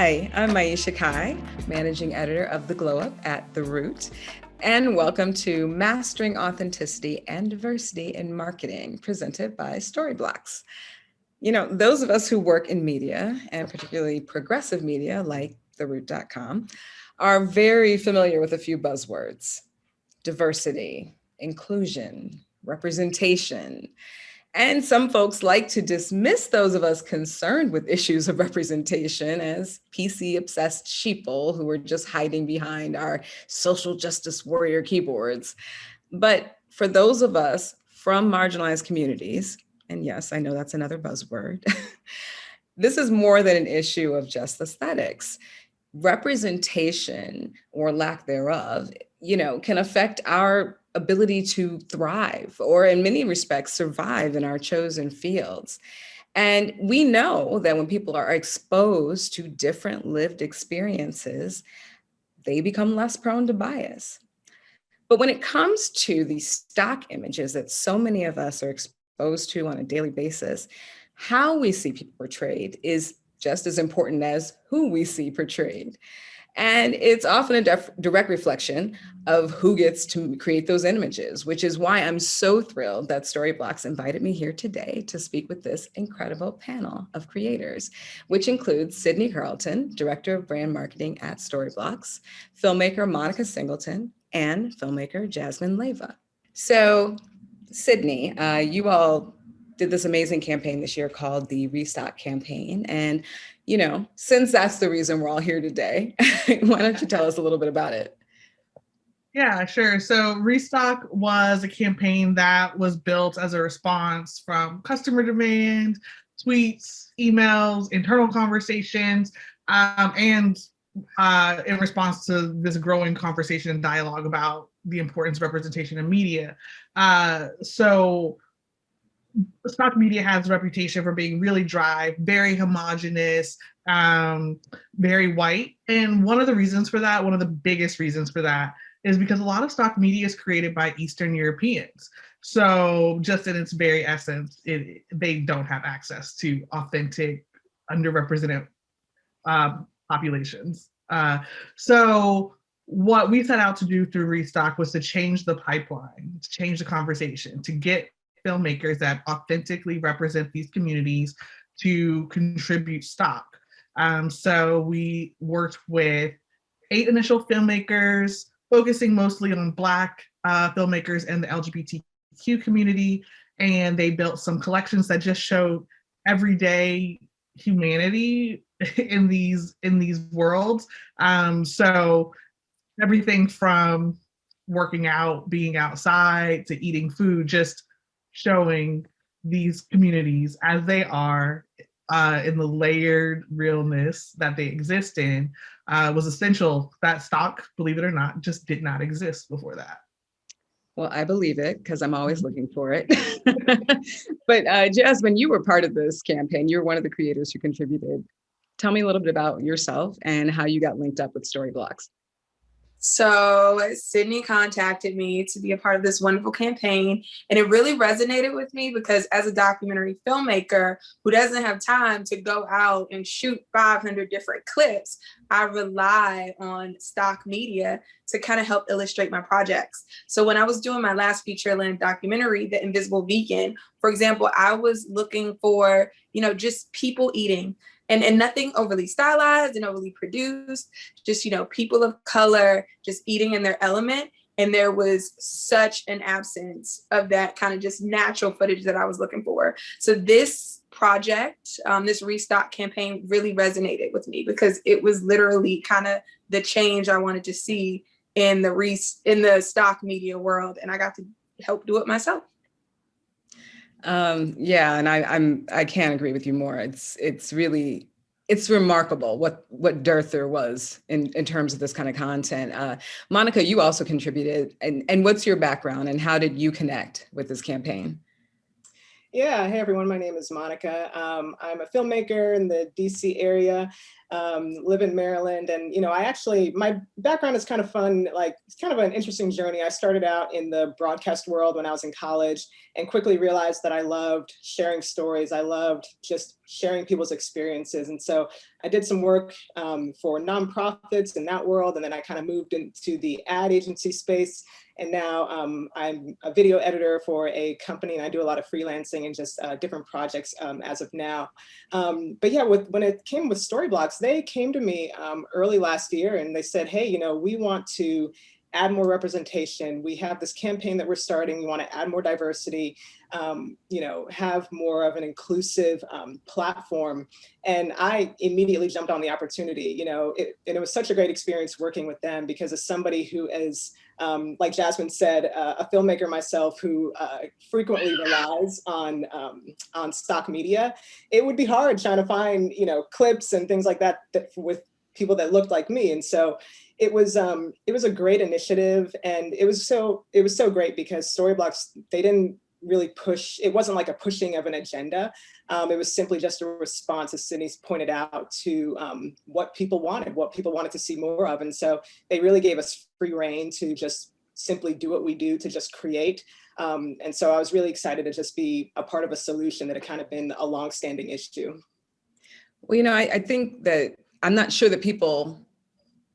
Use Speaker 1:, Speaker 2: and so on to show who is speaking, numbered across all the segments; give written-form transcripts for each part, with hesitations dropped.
Speaker 1: Hi, I'm Maisha Kai, Managing Editor of The Glow Up at The Root, and welcome to Mastering Authenticity and Diversity in Marketing, presented by Storyblocks. You know, those of us who work in media, and particularly progressive media like TheRoot.com, are very familiar with a few buzzwords: diversity, inclusion, representation. And some folks like to dismiss those of us concerned with issues of representation as PC-obsessed sheeple who are just hiding behind our social justice warrior keyboards. But for those of us from marginalized communities, and yes, I know that's another buzzword, this is more than an issue of just aesthetics. Representation, or lack thereof, can affect our ability to thrive, or in many respects survive in our chosen fields. And we know that when people are exposed to different lived experiences, they become less prone to bias. But when it comes to the stock images that so many of us are exposed to on a daily basis, how we see people portrayed is just as important as who we see portrayed. And it's often a direct reflection of who gets to create those images, which is why I'm so thrilled that Storyblocks invited me here today to speak with this incredible panel of creators, which includes Sydney Carlton, Director of Brand Marketing at Storyblocks, filmmaker Monica Singleton, and filmmaker Jasmine Leyva. So, Sydney, you all did this amazing campaign this year called the Restock Campaign. And, since that's the reason we're all here today, why don't you tell us a little bit about it?
Speaker 2: Yeah, sure. So Restock was a campaign that was built as a response from customer demand, tweets, emails, internal conversations, and in response to this growing conversation and dialogue about the importance of representation in media. So stock media has a reputation for being really dry, very homogenous, very white. And one of the reasons for that, one of the biggest reasons for that, is because a lot of stock media is created by Eastern Europeans. So just in its very essence, they don't have access to authentic, underrepresented populations. So what we set out to do through Restock was to change the pipeline, to change the conversation, to get filmmakers that authentically represent these communities to contribute stock. So we worked with 8 initial filmmakers, focusing mostly on Black filmmakers and the LGBTQ community. And they built some collections that just showed everyday humanity in these worlds. So everything from working out, being outside, to eating food, just showing these communities as they are in the layered realness that they exist in was essential. That stock, believe it or not, just did not exist before that.
Speaker 1: Well, I believe it because I'm always looking for it. But Jasmine, you were part of this campaign. You're one of the creators who contributed. Tell me a little bit about yourself and how you got linked up with Storyblocks.
Speaker 3: So Sydney contacted me to be a part of this wonderful campaign. And it really resonated with me because as a documentary filmmaker who doesn't have time to go out and shoot 500 different clips, I rely on stock media to kind of help illustrate my projects. So when I was doing my last feature-length documentary, The Invisible Vegan, for example, I was looking for, just people eating. And nothing overly stylized and overly produced, just, people of color just eating in their element. And there was such an absence of that kind of just natural footage that I was looking for. So this project, this Restock campaign really resonated with me because it was literally kind of the change I wanted to see in the stock media world. And I got to help do it myself.
Speaker 1: Yeah, and I can't agree with you more. It's remarkable what dearth there was in terms of this kind of content. Monica, you also contributed, and what's your background and how did you connect with this campaign?
Speaker 4: Yeah, hey everyone, my name is Monica. I'm a filmmaker in the DC area, live in Maryland, and my background is kind of fun, it's kind of an interesting journey. I started out in the broadcast world when I was in college and quickly realized that I loved sharing stories. I loved just sharing people's experiences. And so I did some work for nonprofits in that world, and then I kind of moved into the ad agency space. And now I'm a video editor for a company, and I do a lot of freelancing and just different projects as of now. But yeah, when it came with Storyblocks, they came to me early last year and they said, hey, we want to add more representation. We have this campaign that we're starting. We want to add more diversity, have more of an inclusive platform. And I immediately jumped on the opportunity, and it was such a great experience working with them, because as somebody who is, like Jasmine said, a filmmaker myself who frequently relies on stock media, it would be hard trying to find, clips and things like that with people that looked like me. And so it was a great initiative, and it was so great because Storyblocks, they didn't really push. It wasn't like a pushing of an agenda. It was simply just a response, as Sydney's pointed out, to what people wanted to see more of. And so they really gave us free reign to just simply do what we do, to just create. And so I was really excited to just be a part of a solution that had kind of been a longstanding issue.
Speaker 1: Well, I think that I'm not sure that people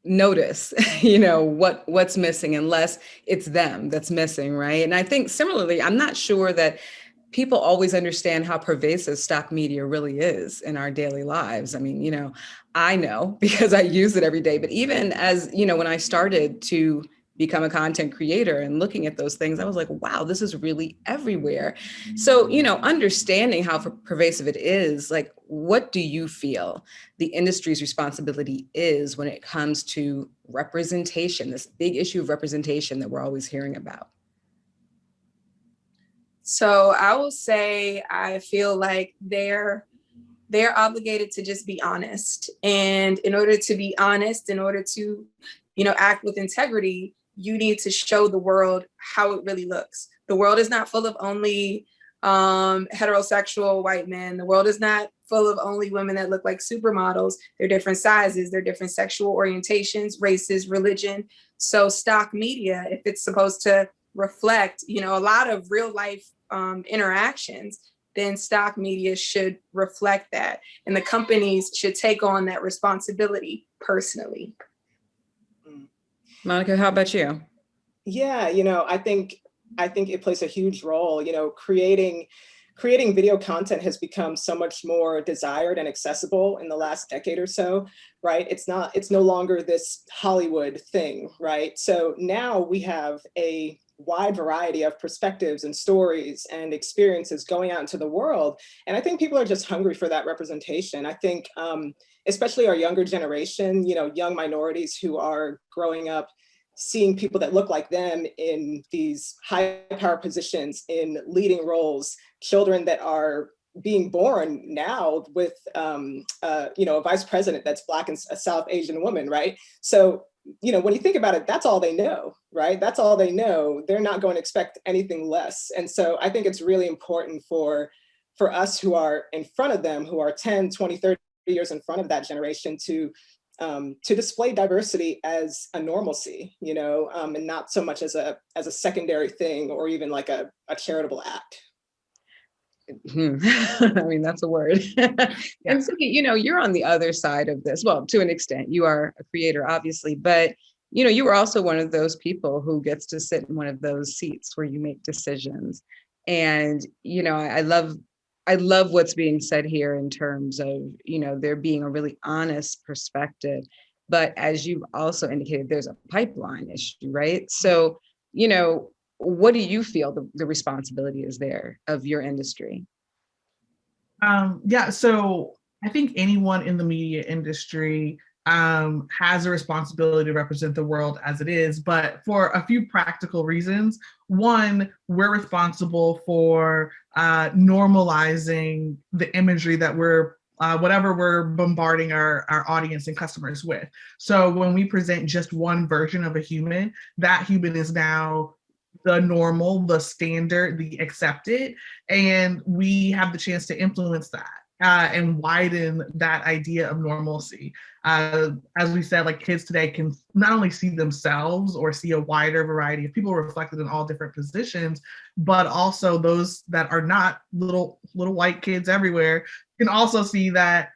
Speaker 1: notice, what's missing unless it's them that's missing, right? And I think similarly, I'm not sure that people always understand how pervasive stock media really is in our daily lives. I mean, I know because I use it every day, but even as, when I started to become a content creator and looking at those things, I was like, wow, this is really everywhere. So, understanding how pervasive it is, like, what do you feel the industry's responsibility is when it comes to representation, this big issue of representation that we're always hearing about?
Speaker 3: So I will say, I feel like they're obligated to just be honest. And in order to be honest, in order to, act with integrity, you need to show the world how it really looks. The world is not full of only heterosexual white men. The world is not full of only women that look like supermodels. They're different sizes, they're different sexual orientations, races, religion. So stock media, if it's supposed to reflect, a lot of real life interactions, then stock media should reflect that. And the companies should take on that responsibility personally.
Speaker 1: Monica, how about you?
Speaker 4: Yeah, I think it plays a huge role. Creating video content has become so much more desired and accessible in the last decade or so, right? It's no longer this Hollywood thing, right? So now we have a wide variety of perspectives and stories and experiences going out into the world. And I think people are just hungry for that representation. I think, especially our younger generation, young minorities who are growing up seeing people that look like them in these high power positions, in leading roles, children that are being born now with, a vice president that's Black and a South Asian woman, right? So, when you think about it, that's all they know, right? That's all they know. They're not going to expect anything less. And so I think it's really important for us who are in front of them, who are 10, 20, 30 years in front of that generation, to display diversity as a normalcy, and not so much as a secondary thing, or even like a charitable act.
Speaker 1: I mean, that's a word. And so, you're on the other side of this. Well, to an extent, you are a creator, obviously, but, you were also one of those people who gets to sit in one of those seats where you make decisions. And, I love what's being said here in terms of, there being a really honest perspective. But as you've also indicated, there's a pipeline issue, right? So, what do you feel the responsibility is there of your industry?
Speaker 2: So I think anyone in the media industry has a responsibility to represent the world as it is, but for a few practical reasons. One, we're responsible for normalizing the imagery that whatever we're bombarding our audience and customers with. So when we present just one version of a human, that human is now the normal, the standard, the accepted, and we have the chance to influence that and widen that idea of normalcy. As we said, like, kids today can not only see themselves or see a wider variety of people reflected in all different positions, but also those that are not little white kids everywhere can also see that,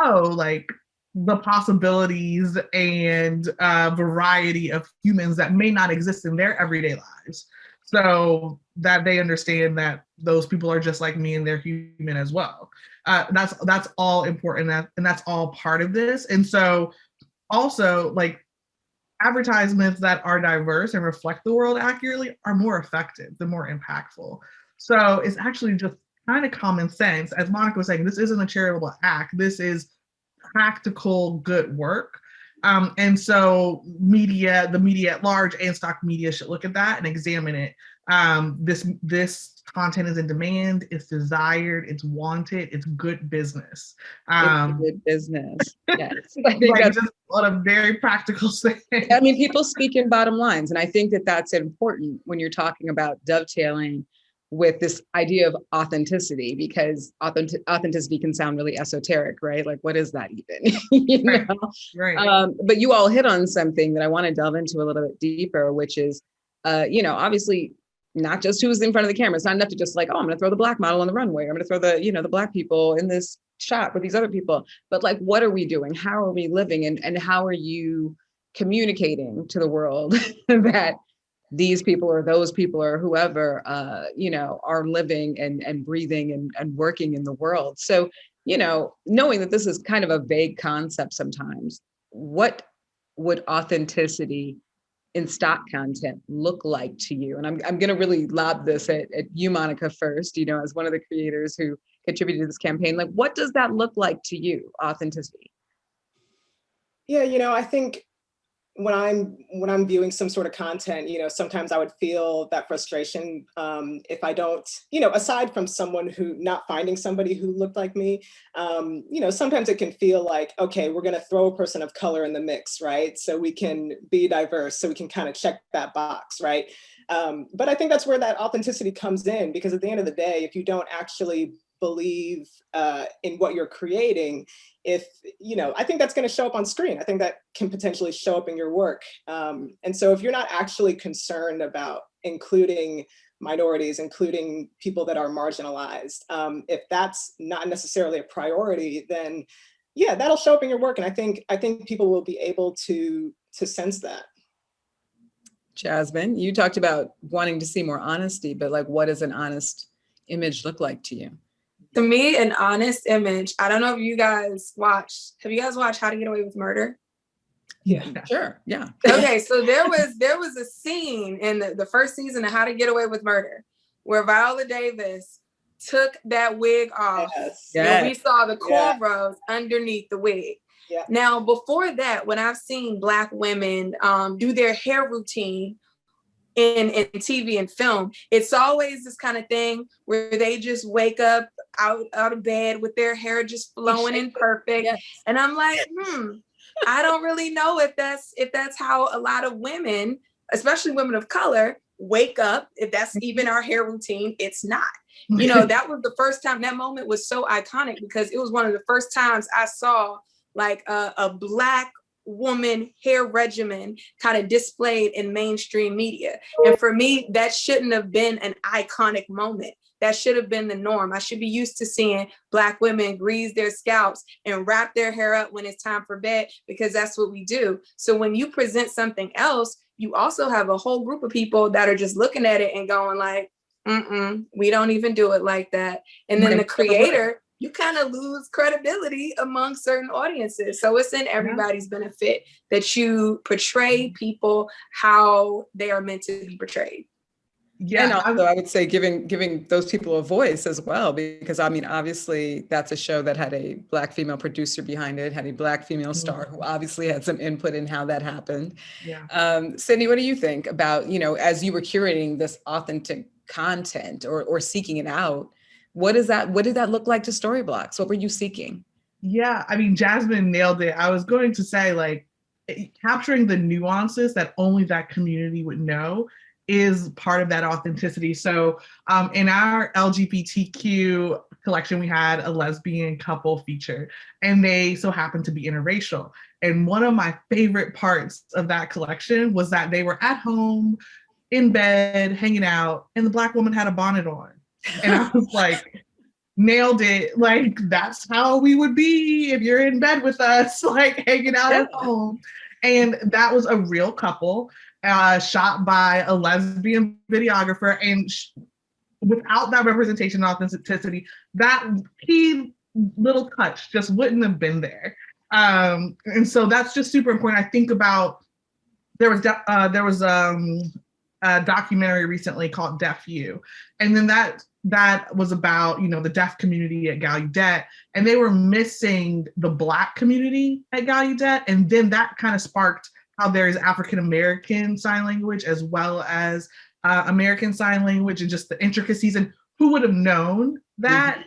Speaker 2: oh, like, the possibilities and variety of humans that may not exist in their everyday lives, so that they understand that those people are just like me and they're human as well. That's all important, and that's all part of this. And so also, like, advertisements that are diverse and reflect the world accurately are more effective, they're more impactful. So it's actually just kind of common sense. As Monica was saying, this isn't a charitable act, this is practical good work. And so the media at large and stock media should look at that and examine it. This content is in demand, it's desired, it's wanted, it's good business.
Speaker 1: It's good business. Yes. I think
Speaker 2: Like,
Speaker 1: that's
Speaker 2: just a lot of very practical things.
Speaker 1: I mean, people speak in bottom lines. And I think that that's important when you're talking about dovetailing with this idea of authenticity, because authenticity can sound really esoteric, right? Like, what is that even? You
Speaker 2: Right.
Speaker 1: know?
Speaker 2: Right.
Speaker 1: But you all hit on something that I want to delve into a little bit deeper, which is, obviously not just who's in front of the camera. It's not enough to just like, oh, I'm going to throw the Black model on the runway. I'm going to throw the Black people in this shot with these other people. But like, what are we doing? How are we living? And how are you communicating to the world that these people or those people or whoever, are living and breathing and working in the world? So, knowing that this is kind of a vague concept sometimes, what would authenticity in stock content look like to you? And I'm going to really lob this at you, Monica, first, as one of the creators who contributed to this campaign. Like, what does that look like to you, authenticity?
Speaker 4: Yeah, I think when I'm viewing some sort of content, sometimes I would feel that frustration if I don't, aside from someone who not finding somebody who looked like me, sometimes it can feel like, okay, we're going to throw a person of color in the mix, right? So we can be diverse, so we can kind of check that box, right? But I think that's where that authenticity comes in, because at the end of the day, if you don't actually believe in what you're creating, I think that's going to show up on screen. I think that can potentially show up in your work. And so if you're not actually concerned about including minorities, including people that are marginalized, if that's not necessarily a priority, then yeah, that'll show up in your work. And I think people will be able to sense that.
Speaker 1: Jasmine, you talked about wanting to see more honesty, but like, what does an honest image look like to you?
Speaker 3: To me, an honest image, I don't know if you guys have you guys watched How to Get Away with Murder?
Speaker 1: Yeah, sure. Yeah.
Speaker 3: Okay, so there was a scene in the first season of How to Get Away with Murder where Viola Davis took that wig off.
Speaker 4: Yes.
Speaker 3: And we saw the cornrows underneath the wig.
Speaker 4: Yeah.
Speaker 3: Now, before that, when I've seen Black women do their hair routine in TV and film, it's always this kind of thing where they just wake up out of bed with their hair just flowing and perfect. Yes. And I'm like, I don't really know if that's how a lot of women, especially women of color, wake up. If that's even our hair routine, it's not. That was the first time. That moment was so iconic because it was one of the first times I saw like a Black woman hair regimen kind of displayed in mainstream media. And for me, that shouldn't have been an iconic moment. That should have been the norm. I should be used to seeing Black women grease their scalps and wrap their hair up when it's time for bed, because that's what we do. So when you present something else, you also have a whole group of people that are just looking at it and going like, we don't even do it like that. And then the creator, you kind of lose credibility among certain audiences. So it's in everybody's benefit that you portray people how they are meant to be portrayed.
Speaker 1: Yeah, and also I would say giving those people a voice as well, because I mean, obviously that's a show that had a Black female producer behind it, had a Black female star who obviously had some input in how that happened.
Speaker 2: Yeah.
Speaker 1: Sydney, what do you think about, as you were curating this authentic content or seeking it out, what did that look like to Storyblocks? What were you seeking?
Speaker 2: Yeah, I mean, Jasmine nailed it. I was going to say, like, capturing the nuances that only that community would know is part of that authenticity. So in our LGBTQ collection, we had a lesbian couple featured, and they so happened to be interracial. And one of my favorite parts of that collection was that they were at home, in bed, hanging out, and the Black woman had a bonnet on. And I was like, nailed it. Like, that's how we would be if you're in bed with us, like hanging out at home. And that was a real couple, shot by a lesbian videographer. And without that representation and authenticity, that key little touch just wouldn't have been there. And so that's just super important. I think about, there was a documentary recently called Deaf You, and then that was about, you know, the deaf community at Gallaudet, and they were missing the Black community at Gallaudet, and then that kind of sparked how there is African American Sign Language as well as American Sign Language, and just the intricacies, and who would have known that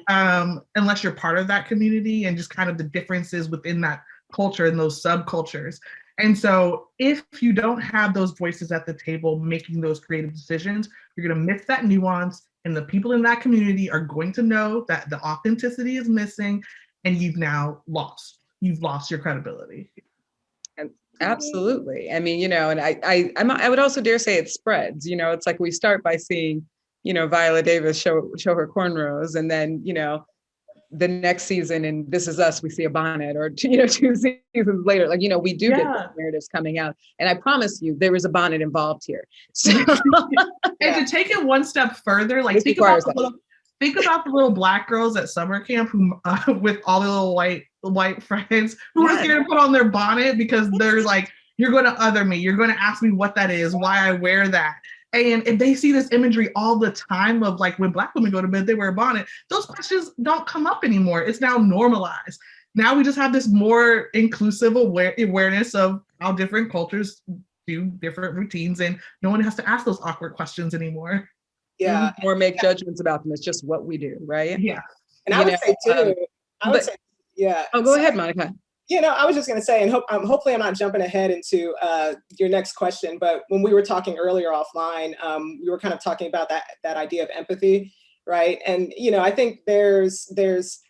Speaker 2: unless you're part of that community, and just kind of the differences within that culture and those subcultures. And so if you don't have those voices at the table making those creative decisions, you're going to miss that nuance, and the people in that community are going to know that the authenticity is missing, and you've lost your credibility.
Speaker 1: Absolutely. I mean, you know, and I would also dare say it spreads. You know, it's like we start by seeing, you know, Viola Davis show her cornrows, and then, you know, the next season in This Is Us, we see a bonnet, or, you know, 2 seasons later, like, you know, we do get narratives coming out. And I promise you, there is a bonnet involved here. So,
Speaker 2: and to take it one step further, like, think about the little Black girls at summer camp who, with all the little white friends who were scared to put on their bonnet because they're like, you're going to other me. You're going to ask me what that is, why I wear that. And if they see this imagery all the time of, like, when Black women go to bed, they wear a bonnet, those questions don't come up anymore. It's now normalized. Now we just have this more inclusive awareness of how different cultures do different routines, and no one has to ask those awkward questions anymore.
Speaker 1: Yeah. Or make judgments about them. It's just what we do, right?
Speaker 2: Yeah.
Speaker 4: And I would say too,
Speaker 1: Oh, go ahead, Monica.
Speaker 4: You know, I was just going to say, and hopefully I'm not jumping ahead into your next question, but when we were talking earlier offline, we were kind of talking about that idea of empathy, right? And, you know, I think there's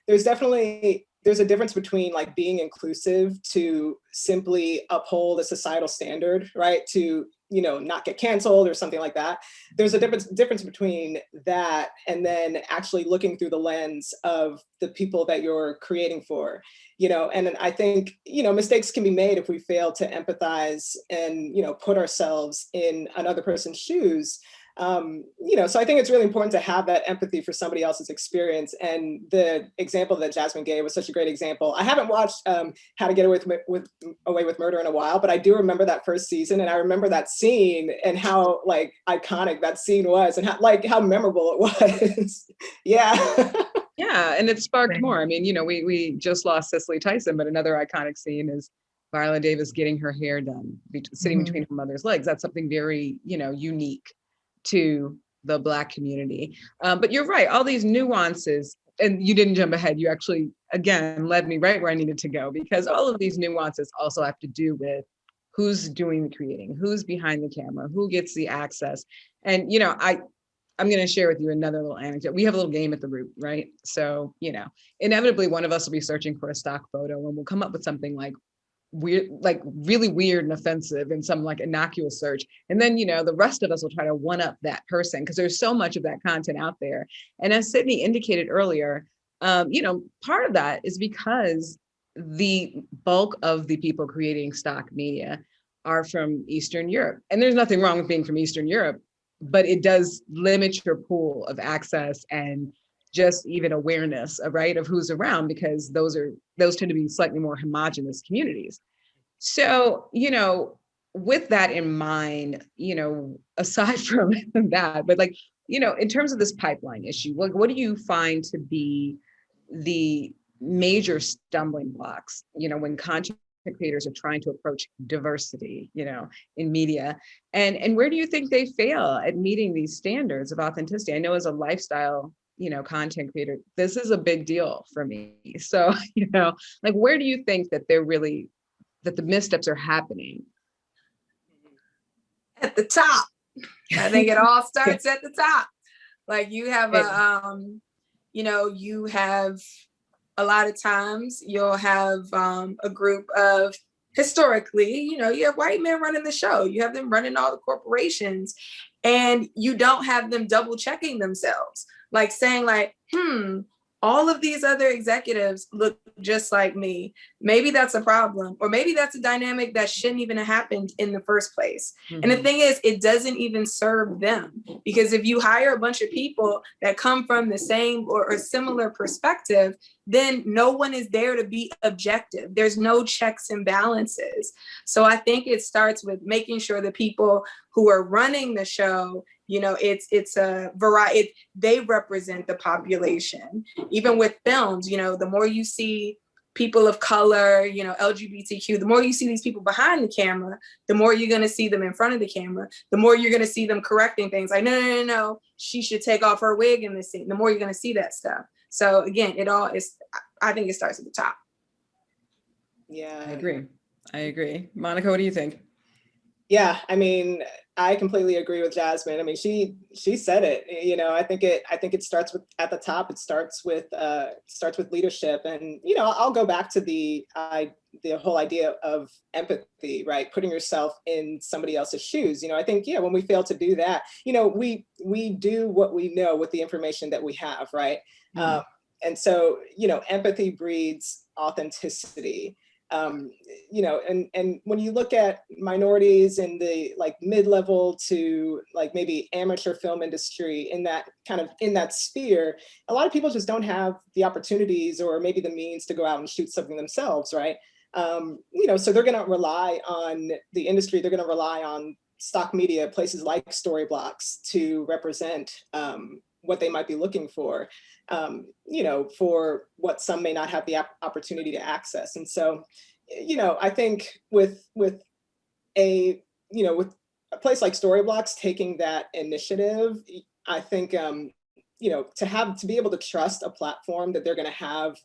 Speaker 4: definitely a difference between, like, being inclusive to simply uphold a societal standard, right? To, you know, not get canceled or something like that. There's a difference between that and then actually looking through the lens of the people that you're creating for, you know. And I think, you know, mistakes can be made if we fail to empathize and, you know, put ourselves in another person's shoes. You know, so I think it's really important to have that empathy for somebody else's experience. And the example that Jasmine gave was such a great example. I haven't watched How to Get Away with Murder in a while, but I do remember that first season, and I remember that scene and how, like, iconic that scene was, and how memorable it was. Yeah.
Speaker 1: Yeah, and it sparked more. I mean, you know, we just lost Cicely Tyson, but another iconic scene is Viola Davis getting her hair done, sitting between her mother's legs. That's something very, you know, unique to the Black community. But you're right, all these nuances, and you didn't jump ahead. You actually, again, led me right where I needed to go, because all of these nuances also have to do with who's doing the creating, who's behind the camera, who gets the access. And, you know, I'm going to share with you another little anecdote. We have a little game at the Root, right? So, you know, inevitably one of us will be searching for a stock photo, and we'll come up with something like weird, like really weird and offensive in some like innocuous search. And then, you know, the rest of us will try to one up that person because there's so much of that content out there. And as Sydney indicated earlier, you know, part of that is because the bulk of the people creating stock media are from Eastern Europe. And there's nothing wrong with being from Eastern Europe, but it does limit your pool of access and just even awareness of, right, of who's around, because those tend to be slightly more homogenous communities. So, you know, with that in mind, you know, aside from that, but like, you know, in terms of this pipeline issue, what do you find to be the major stumbling blocks, you know, when content creators are trying to approach diversity, you know, in media, and where do you think they fail at meeting these standards of authenticity? I know as a lifestyle, you know, content creator, this is a big deal for me. So, you know, like, where do you think that the missteps are happening?
Speaker 3: At the top. I think it all starts at the top. Like, you have you know, you have a lot of times you'll have a group of, historically, you know, you have white men running the show, you have them running all the corporations, and you don't have them double checking themselves, like saying like, all of these other executives look just like me. Maybe that's a problem, or maybe that's a dynamic that shouldn't even have happened in the first place. Mm-hmm. And the thing is, it doesn't even serve them, because if you hire a bunch of people that come from the same or similar perspective, then no one is there to be objective. There's no checks and balances. So I think it starts with making sure the people who are running the show, you know, it's a variety. They represent the population. Even with films, you know, the more you see people of color, you know, LGBTQ, the more you see these people behind the camera, the more you're going to see them in front of the camera, the more you're going to see them correcting things like, no, she should take off her wig in this scene. The more you're going to see that stuff. So again, I think it starts at the top.
Speaker 1: Yeah, I agree. Monica, what do you think?
Speaker 4: Yeah, I mean, I completely agree with Jasmine. I mean, she said it. You know, I think it starts with at the top. It starts with leadership, and you know, I'll go back to the whole idea of empathy, right? Putting yourself in somebody else's shoes. You know, I think when we fail to do that, you know, we do what we know with the information that we have, right? Mm-hmm. And so, you know, empathy breeds authenticity. You know, and when you look at minorities in the like mid-level to like maybe amateur film industry in that sphere, a lot of people just don't have the opportunities or maybe the means to go out and shoot something themselves, right? You know, so they're going to rely on the industry. They're going to rely on stock media, places like Storyblocks to represent what they might be looking for, you know, for what some may not have the opportunity to access. And so, you know, I think with a place like Storyblocks taking that initiative, I think, you know, to be able to trust a platform that they're going to have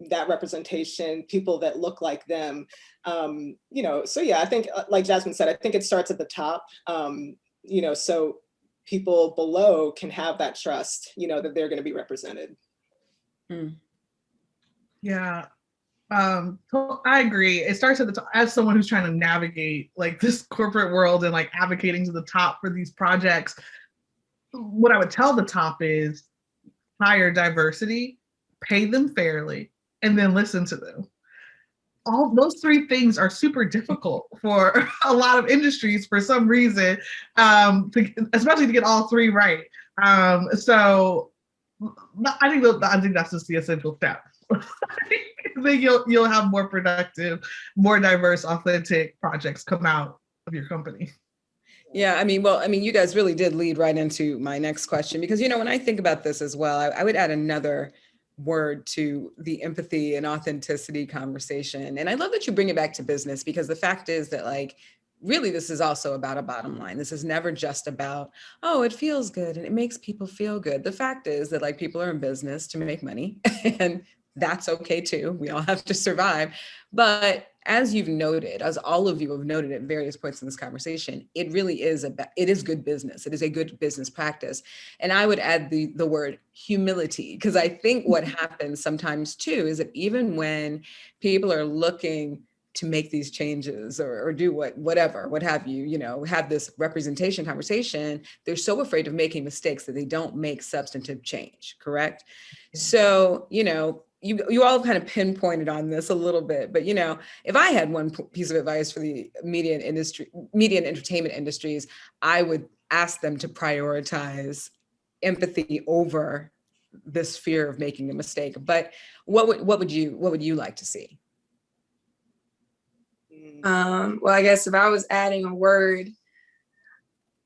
Speaker 4: that representation, people that look like them, you know, so yeah, I think like Jasmine said, I think it starts at the top, you know, so people below can have that trust, you know, that they're going to be represented.
Speaker 2: Yeah, so I agree. It starts at the top. As someone who's trying to navigate like this corporate world and like advocating to the top for these projects, what I would tell the top is hire diversity, pay them fairly, and then listen to them. All those three things are super difficult for a lot of industries for some reason, especially to get all three right. So I think that's just the essential step. Then you'll have more productive, more diverse, authentic projects come out of your company.
Speaker 1: Yeah, I mean, you guys really did lead right into my next question, because, you know, when I think about this as well, I would add another word to the empathy and authenticity conversation. And I love that you bring it back to business, because the fact is that, like, really, this is also about a bottom line. This is never just about, oh, it feels good and it makes people feel good. The fact is that, like, people are in business to make money, and that's okay too. We all have to survive. But as you've noted, as all of you have noted at various points in this conversation, it really is it is good business. It is a good business practice. And I would add the word humility, because I think what happens sometimes too is that even when people are looking to make these changes or do what have you, you know, have this representation conversation, they're so afraid of making mistakes that they don't make substantive change, correct? Yeah. So, you know, you all kind of pinpointed on this a little bit, but, you know, if I had one piece of advice for the media and entertainment industries, I would ask them to prioritize empathy over this fear of making a mistake. But what would you like to see?
Speaker 3: Well, I guess if I was adding a word,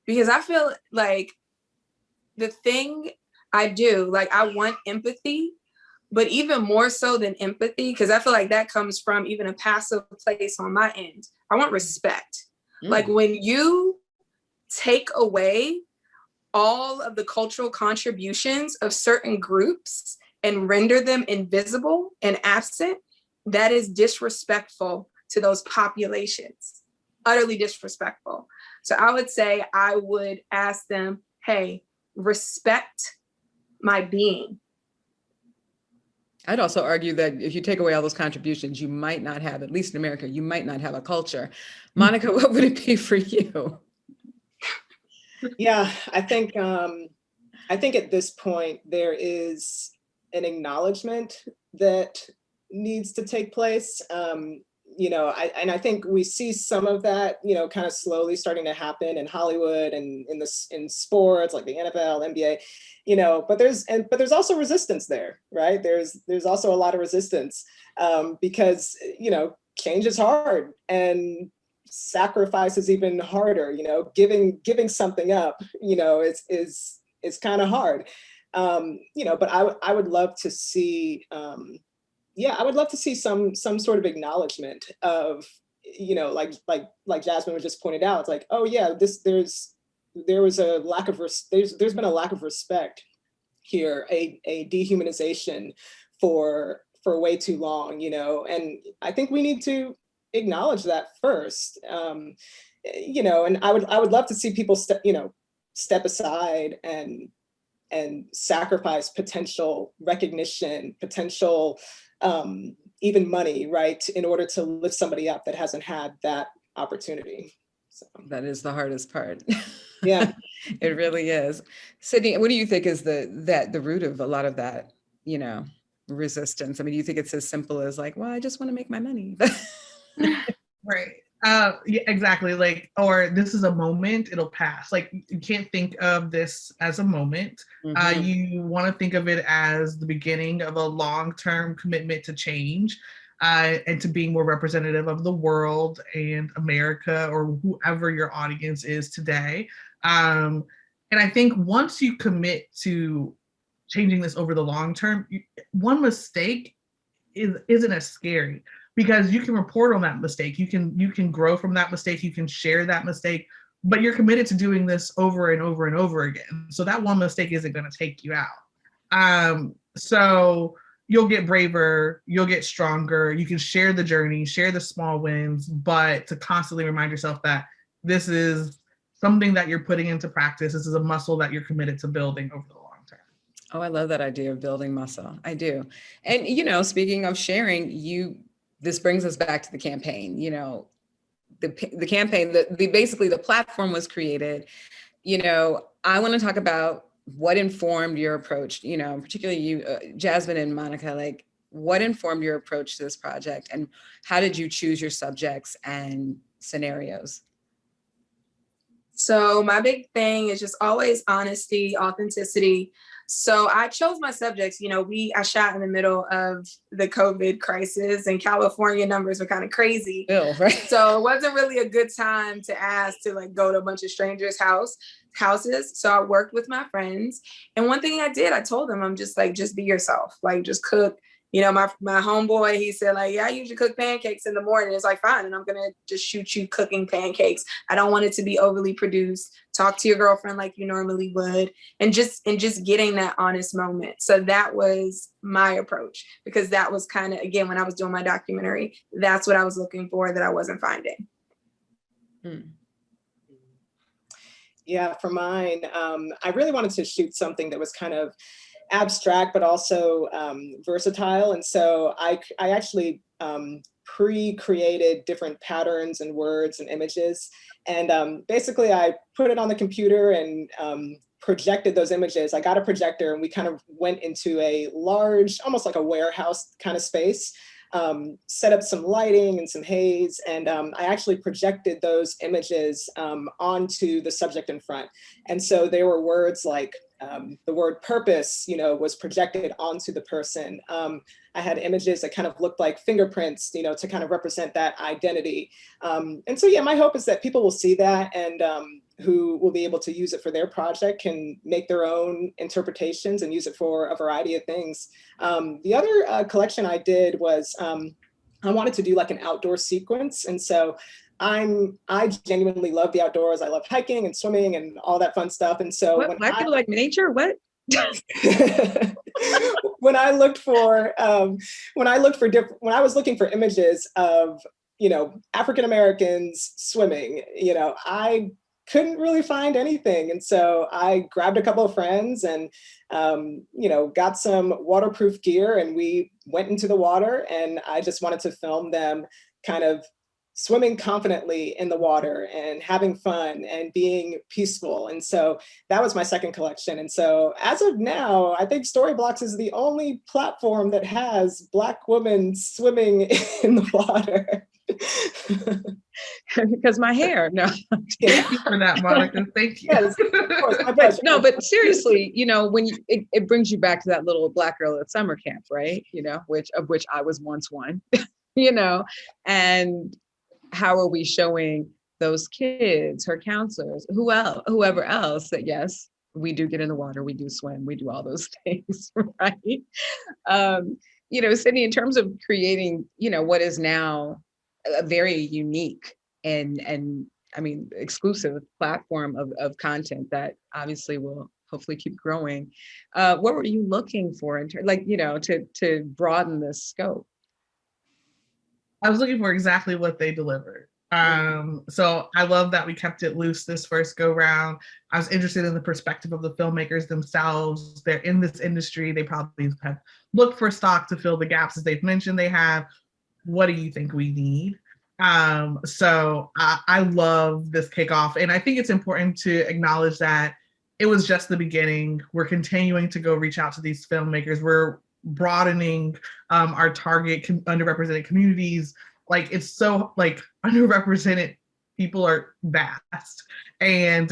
Speaker 3: because I feel like the thing I do, like, I want empathy, but even more so than empathy, because I feel like that comes from even a passive place on my end, I want respect. Like, when you take away all of the cultural contributions of certain groups and render them invisible and absent, that is disrespectful to those populations, utterly disrespectful. So I would say I would ask them, hey, respect my being.
Speaker 1: I'd also argue that if you take away all those contributions, you might not have, at least in America, you might not have a culture. Monica, what would it be for you?
Speaker 4: Yeah, I think at this point there is an acknowledgement that needs to take place. I think we see some of that, kind of slowly starting to happen in Hollywood and in sports like the NFL, NBA, but there's also resistance there, right? There's also a lot of resistance because change is hard and sacrifice is even harder. Giving something up, is kind of hard. But I would love to see. I would love to see some sort of acknowledgement of, like Jasmine was just pointed out. It's like, oh yeah, there's been a lack of respect here, a dehumanization for way too long, and I think we need to acknowledge that first. And I would love to see people step aside and sacrifice potential recognition, potential even money, right, in order to lift somebody up that hasn't had that opportunity. So
Speaker 1: that is the hardest part.
Speaker 4: Yeah.
Speaker 1: It really is. Sydney, what do you think is the root of a lot of that, resistance? I mean, do you think it's as simple as like, well, I just want to make my money?
Speaker 2: Right. Yeah, exactly. Like, or this is a moment, it'll pass. Like, you can't think of this as a moment.
Speaker 1: Mm-hmm.
Speaker 2: You want to think of it as the beginning of a long-term commitment to change and to being more representative of the world and America or whoever your audience is today. And I think once you commit to changing this over the long term, one mistake isn't as scary, because you can report on that mistake. You can grow from that mistake. You can share that mistake, but you're committed to doing this over and over and over again. So that one mistake isn't going to take you out. So you'll get braver, you'll get stronger. You can share the journey, share the small wins, but to constantly remind yourself that this is something that you're putting into practice. This is a muscle that you're committed to building over the long term.
Speaker 1: Oh, I love that idea of building muscle. I do. And, speaking of sharing, this brings us back to the campaign. The campaign, basically the platform was created. I want to talk about what informed your approach, particularly you, Jasmine and Monica, like what informed your approach to this project and how did you choose your subjects and scenarios?
Speaker 3: So my big thing is just always honesty, authenticity. So I chose my subjects, I shot in the middle of the COVID crisis and California numbers were kind of crazy.
Speaker 1: Right?
Speaker 3: So it wasn't really a good time to ask to like go to a bunch of strangers' houses. So I worked with my friends. And one thing I did, I told them, I'm just like, just be yourself, like just cook. My homeboy, he said like, yeah, I usually cook pancakes in the morning. It's like, fine. And I'm going to just shoot you cooking pancakes. I don't want it to be overly produced. Talk to your girlfriend like you normally would. And just getting that honest moment. So that was my approach, because that was kind of, again, when I was doing my documentary, that's what I was looking for that I wasn't finding.
Speaker 4: Yeah, for mine, I really wanted to shoot something that was kind of abstract, but also versatile. And so I actually pre-created different patterns and words and images. And basically I put it on the computer and projected those images. I got a projector and we kind of went into a large, almost like a warehouse kind of space, set up some lighting and some haze. And I actually projected those images onto the subject in front. And so there were words like the word purpose, was projected onto the person. I had images that kind of looked like fingerprints, to kind of represent that identity. And so, yeah, my hope is that people will see that and who will be able to use it for their project can make their own interpretations and use it for a variety of things. The other collection I did was I wanted to do like an outdoor sequence. And so I genuinely love the outdoors. I love hiking and swimming and all that fun stuff. And so
Speaker 1: what, Black people like nature? What?
Speaker 4: when I was looking for images of, African Americans swimming, I couldn't really find anything. And so I grabbed a couple of friends and, got some waterproof gear and we went into the water and I just wanted to film them kind of swimming confidently in the water and having fun and being peaceful. And so that was my second collection. And so as of now, I think Storyblocks is the only platform that has Black women swimming in the water.
Speaker 1: Because my hair, no.
Speaker 2: Thank you for that, Monica. Thank you.
Speaker 4: Yes, of course, my pleasure.
Speaker 1: No, but seriously, you know, when it brings you back to that little Black girl at summer camp, right? You know, which I was once one, you know, and how are we showing those kids, her counselors, whoever else, that yes, we do get in the water, we do swim, we do all those things, right? You know, Sydney, in terms of creating, you know, what is now a very unique and I mean, exclusive platform of content that obviously will hopefully keep growing. What were you looking for in terms, like, you know, to broaden this scope?
Speaker 2: I was looking for exactly what they delivered. So I love that we kept it loose this first go round. I was interested in the perspective of the filmmakers themselves. They're in this industry. They probably have looked for stock to fill the gaps as they've mentioned they have. What do you think we need? So I love this kickoff. And I think it's important to acknowledge that it was just the beginning. We're continuing to go reach out to these filmmakers. We're broadening our target underrepresented communities. Like, it's so like underrepresented people are vast, and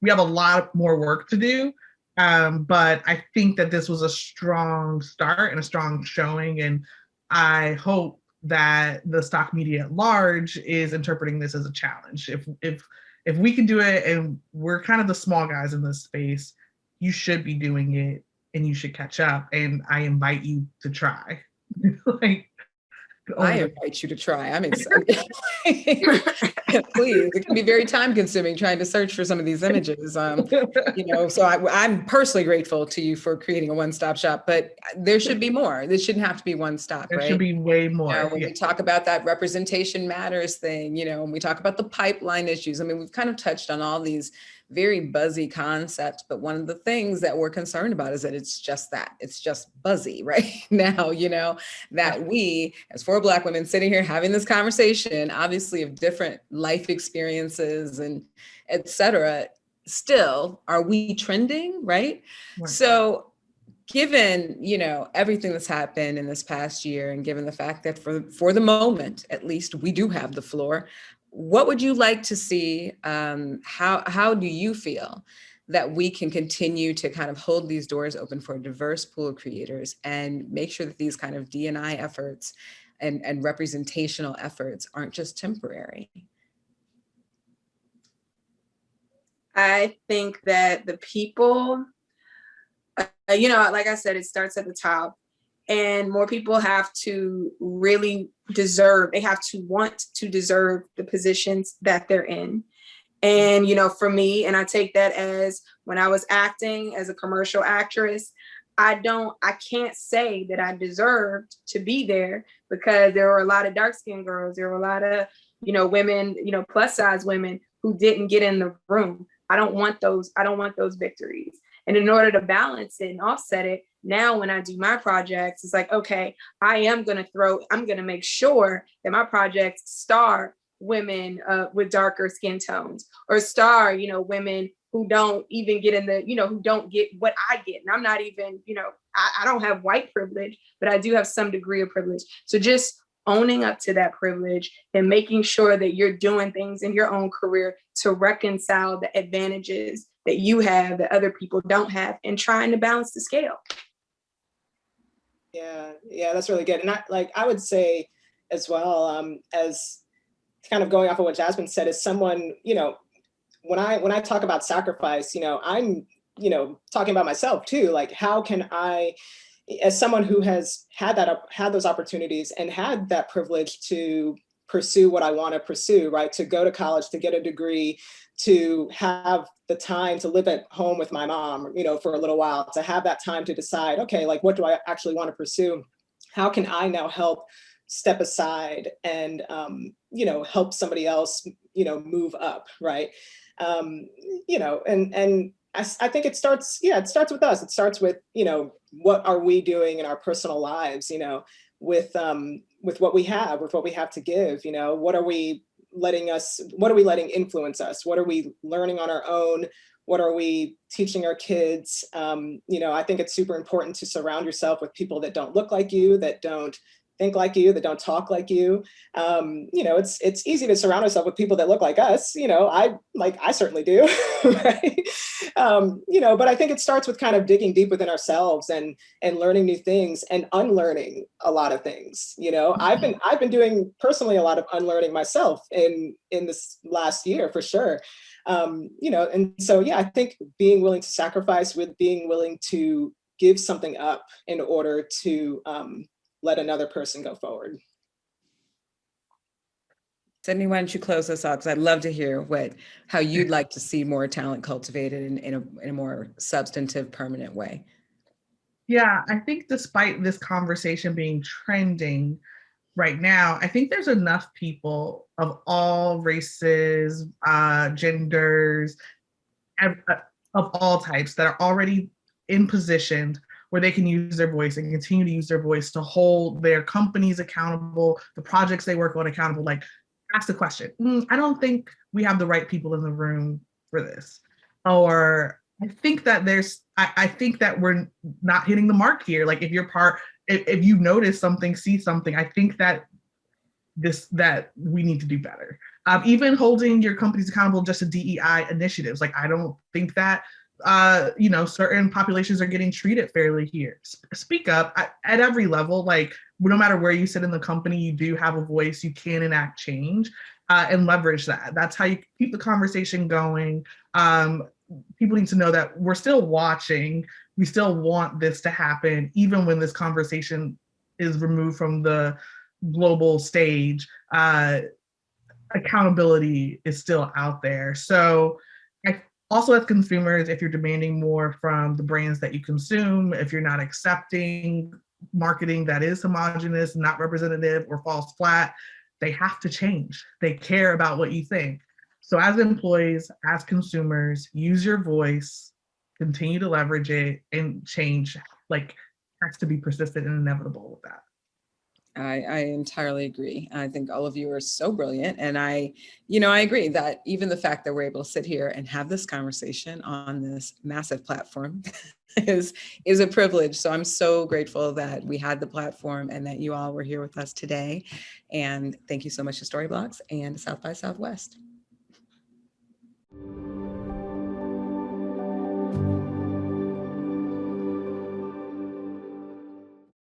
Speaker 2: we have a lot more work to do. But I think that this was a strong start and a strong showing, and I hope that the stock media at large is interpreting this as a challenge. If we can do it, and we're kind of the small guys in this space, you should be doing it and you should catch up. And I invite you to try. Like,
Speaker 1: I invite you to try. I'm excited. Please, it can be very time consuming trying to search for some of these images. You know, so I'm personally grateful to you for creating a one-stop shop, but there should be more. This shouldn't have to be one stop,
Speaker 2: There
Speaker 1: right?
Speaker 2: should be way more.
Speaker 1: You know, when we talk about that representation matters thing, you know, when we talk about the pipeline issues, I mean, we've kind of touched on all these very buzzy concepts, but one of the things that we're concerned about is that it's just that, it's just buzzy right now, you know, that we, as 4 Black women sitting here having this conversation, obviously of different life experiences and et cetera, still, are we trending, right? So given, you know, everything that's happened in this past year, and given the fact that for the moment, at least, we do have the floor, what would you like to see? How do you feel that we can continue to kind of hold these doors open for a diverse pool of creators and make sure that these kind of D&I efforts and representational efforts aren't just temporary?
Speaker 3: I think that the people, you know, like I said, it starts at the top, and more people have to really they have to want to deserve the positions that they're in. And, you know, for me, and I take that as when I was acting as a commercial actress, I can't say that I deserved to be there, because there were a lot of dark-skinned girls, there were a lot of, you know, women, you know, plus size women who didn't get in the room. I don't want those victories. And in order to balance it and offset it, now when I do my projects, it's like, okay, I'm going to make sure that my projects star women with darker skin tones, or star, you know, women who don't even get in the, you know, who don't get what I get. And I'm not even, you know, I don't have white privilege, but I do have some degree of privilege. So just owning up to that privilege and making sure that you're doing things in your own career to reconcile the advantages that you have that other people don't have, and trying to balance the scale.
Speaker 4: Yeah, that's really good. And I would say as well, as kind of going off of what Jasmine said, as someone, you know, when I talk about sacrifice, you know, I'm, you know, talking about myself too. Like, how can I, as someone who has had those opportunities and had that privilege to pursue what I want to pursue, right? To go to college, to get a degree, to have the time to live at home with my mom, you know, for a little while, to have that time to decide, okay, like, what do I actually want to pursue? How can I now help step aside and, you know, help somebody else, you know, move up, right? You know, and I think it starts with us. It starts with, you know, what are we doing in our personal lives? You know, with what we have to give. You know, what are we letting influence us? What are we learning on our own? What are we teaching our kids? You know, I think it's super important to surround yourself with people that don't look like you, that don't think like you, that don't talk like you. You know, it's easy to surround ourselves with people that look like us. You know, I certainly do, right? You know, but I think it starts with kind of digging deep within ourselves and learning new things and unlearning a lot of things. You know, I've been doing personally a lot of unlearning myself in this last year for sure. You know, and so yeah, I think being willing to sacrifice, with being willing to give something up in order to let another person go forward.
Speaker 1: Sydney, why don't you close us out? Because I'd love to hear how you'd like to see more talent cultivated in a more substantive, permanent way.
Speaker 2: Yeah, I think despite this conversation being trending right now, I think there's enough people of all races, genders, of all types that are already in positions where they can use their voice and continue to use their voice to hold their companies accountable, the projects they work on accountable. Like, ask the question, I don't think we have the right people in the room for this. Or I think that I think that we're not hitting the mark here. Like, if you notice something, see something, I think that we need to do better. Even holding your companies accountable just to DEI initiatives. Like, I don't think that you know, certain populations are getting treated fairly here. Speak up at every level. Like, no matter where you sit in the company, you do have a voice. You can enact change and leverage that. That's how you keep the conversation going. People need to know that we're still watching. We still want this to happen, even when this conversation is removed from the global stage. Accountability is still out there. So also, as consumers, if you're demanding more from the brands that you consume, if you're not accepting marketing that is homogenous, not representative, or falls flat, they have to change. They care about what you think. So as employees, as consumers, use your voice, continue to leverage it, and change has to be persistent and inevitable with that.
Speaker 1: I entirely agree. I think all of you are so brilliant. And I agree that even the fact that we're able to sit here and have this conversation on this massive platform is a privilege. So I'm so grateful that we had the platform and that you all were here with us today. And thank you so much to Storyblocks and South by Southwest.